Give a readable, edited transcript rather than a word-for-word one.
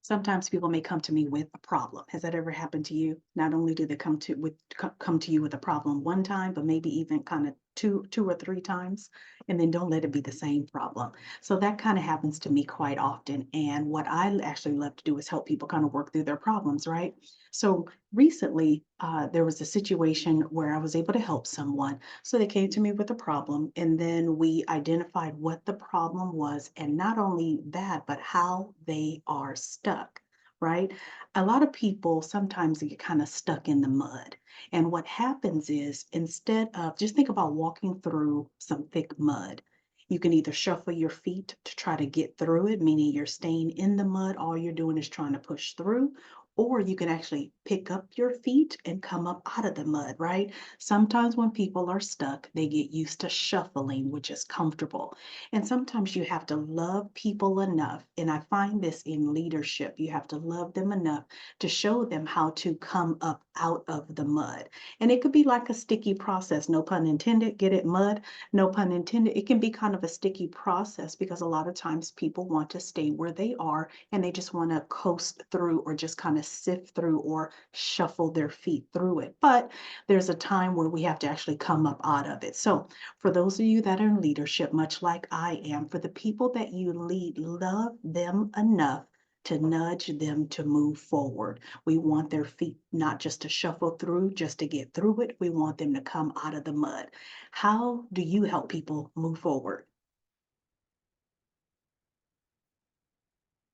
Sometimes people may come to me with a problem. Has that ever happened to you? Not only do they come to you with a problem one time, but maybe even kind of two or three times, and then don't let it be the same problem. So that kind of happens to me quite often. And what I actually love to do is help people kind of work through their problems, right? So recently, there was a situation where I was able to help someone. So they came to me with a problem, and then we identified what the problem was, and not only that, but how they are stuck, right? A lot of people sometimes get kind of stuck in the mud. And what happens is instead of just think about walking through some thick mud. You can either shuffle your feet to try to get through it, meaning you're staying in the mud, all you're doing is trying to push through, or you can actually pick up your feet and come up out of the mud, right? Sometimes when people are stuck, they get used to shuffling, which is comfortable. And sometimes you have to love people enough. And I find this in leadership. You have to love them enough to show them how to come up out of the mud. And it could be like a sticky process, no pun intended. Get it, mud? No pun intended. It can be kind of a sticky process because a lot of times people want to stay where they are and they just want to coast through or just kind of sift through or shuffle their feet through it. But there's a time where we have to actually come up out of it. So, for those of you that are in leadership, much like I am, for the people that you lead, love them enough to nudge them to move forward. We want their feet not just to shuffle through, just to get through it. We want them to come out of the mud. How do you help people move forward?